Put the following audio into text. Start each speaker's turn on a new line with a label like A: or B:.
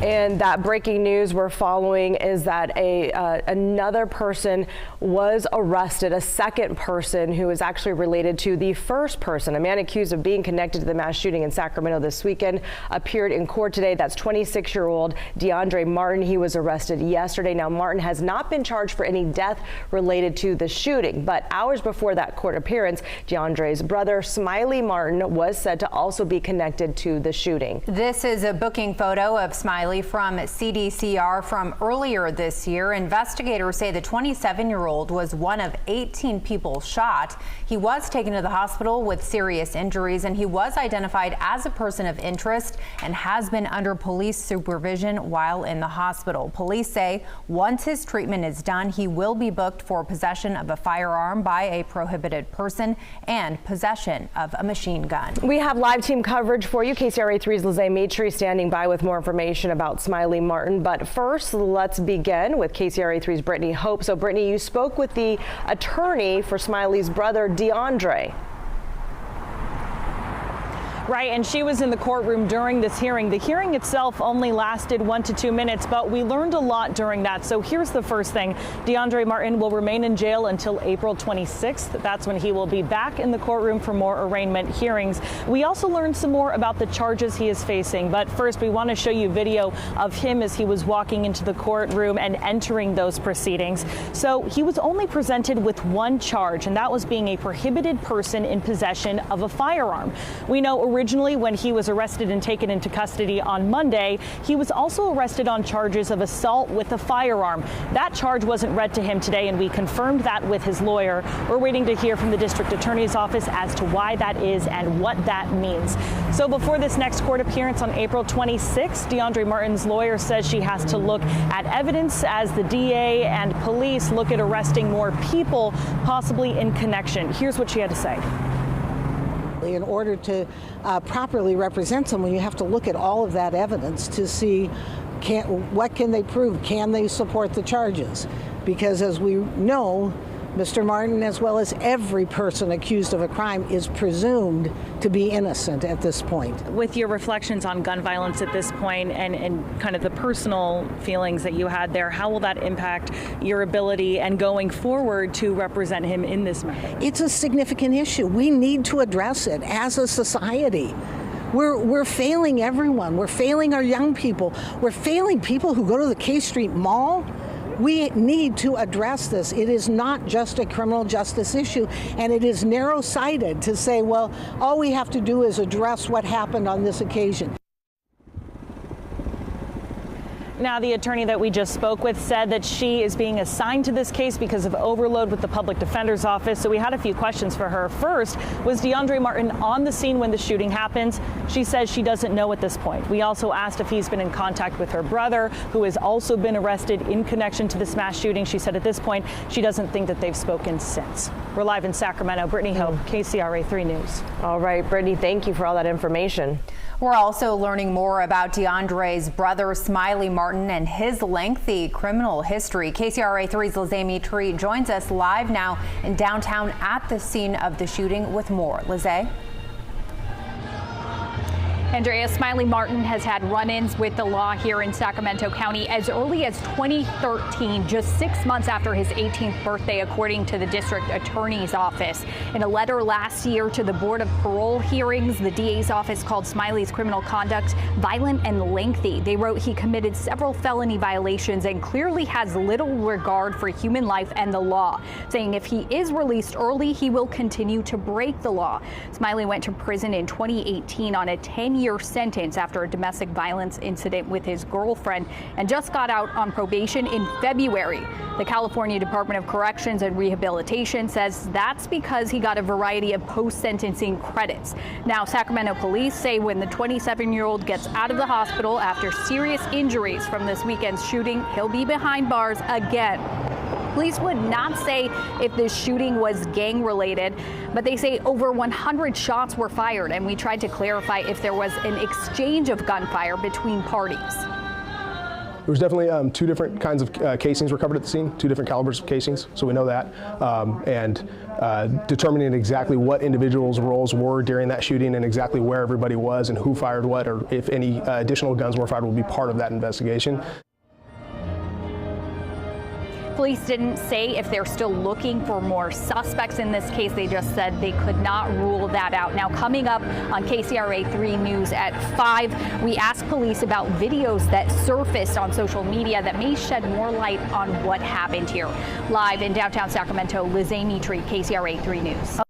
A: And that breaking news we're following is that another person was arrested, a second person who is actually related to the first person. A man accused of being connected to the mass shooting in Sacramento this weekend appeared in court today. That's 26-year-old Dandrae Martin. He was arrested yesterday. Now, Martin has not been charged for any death related to the shooting, but hours before that court appearance, Dandrae's brother, Smiley Martin, was said to also be connected to the shooting.
B: This is a booking photo of Smiley from CDCR from earlier this year. Investigators say the 27-year-old was one of 18 people shot. He was taken to the hospital with serious injuries, and he was identified as a person of interest and has been under police supervision while in the hospital. Police say once his treatment is done, he will be booked for possession of a firearm by a prohibited person and possession of a machine gun.
A: We have live team coverage for you. KCRA 3's Dandrae Martin standing by with more information about Smiley Martin. But first, let's begin with KCRA 3's Brittany Hope. So, Brittany, you spoke with the attorney for Smiley's brother, Dandrae.
C: Right, and she was in the courtroom during this hearing. The hearing itself only lasted 1 to 2 minutes, but we learned a lot during that. So here's the first thing. Dandrae Martin will remain in jail until April 26th. That's when he will be back in the courtroom for more arraignment hearings. We also learned some more about the charges he is facing. But first, we want to show you video of him as he was walking into the courtroom and entering those proceedings. So he was only presented with one charge, and that was being a prohibited person in possession of a firearm. We know originally, when he was arrested and taken into custody on Monday, he was also arrested on charges of assault with a firearm. That charge wasn't read to him today, and we confirmed that with his lawyer. We're waiting to hear from the district attorney's office as to why that is and what that means. So before this next court appearance on April 26th, Dandrae Martin's lawyer says she has to look at evidence as the DA and police look at arresting more people, possibly in connection. Here's what she had to say.
D: In order to properly represent someone, you have to look at all of that evidence to see what can they prove, can they support the charges? Because as we know, Mr. Martin, as well as every person accused of a crime, is presumed to be innocent at this point.
C: With your reflections on gun violence at this point and kind of the personal feelings that you had there, how will that impact your ability and going forward to represent him in this matter?
D: It's a significant issue. We need to address it as a society. We're failing everyone. We're failing our young people. We're failing people who go to the K Street Mall. We need to address this. It is not just a criminal justice issue, and it is narrow-sighted to say, well, all we have to do is address what happened on this occasion.
C: Now, the attorney that we just spoke with said that she is being assigned to this case because of overload with the public defender's office. So we had a few questions for her. First, was Dandrae Martin on the scene when the shooting happened? She says she doesn't know at this point. We also asked if he's been in contact with her brother, who has also been arrested in connection to this mass shooting. She said at this point, she doesn't think that they've spoken since. We're live in Sacramento. Brittany Hope, KCRA 3 News.
A: All right, Brittany, thank you for all that information.
B: We're also learning more about Dandrae's brother, Smiley Martin, and his lengthy criminal history. KCRA 3's Dandrae Martin joins us live now in downtown at the scene of the shooting with more. Lizzie?
E: Andrea, Smiley Martin has had run-ins with the law here in Sacramento County as early as 2013, just 6 months after his 18th birthday, according to the district attorney's office. In a letter last year to the Board of Parole hearings, the DA's office called Smiley's criminal conduct violent and lengthy. They wrote he committed several felony violations and clearly has little regard for human life and the law, saying if he is released early, he will continue to break the law. Smiley went to prison in 2018 on a 10-year sentence after a domestic violence incident with his girlfriend and just got out on probation in February. The California Department of Corrections and Rehabilitation says that's because he got a variety of post-sentencing credits. Now, Sacramento police say when the 27-year-old gets out of the hospital after serious injuries from this weekend's shooting, he'll be behind bars again. Police would not say if this shooting was gang related, but they say over 100 shots were fired, and we tried to clarify if there was an exchange of gunfire between parties.
F: was definitely 2 different kinds of casings recovered at the scene, 2 different calibers of casings, so we know that. And determining exactly what individuals' roles were during that shooting and exactly where everybody was and who fired what, or if any additional guns were fired, will be part of that investigation.
E: Police didn't say if they're still looking for more suspects in this case. They just said they could not rule that out. Now, coming up on KCRA 3 News at 5, we asked police about videos that surfaced on social media that may shed more light on what happened here. Live in downtown Sacramento, Liz Amitry, KCRA 3 News.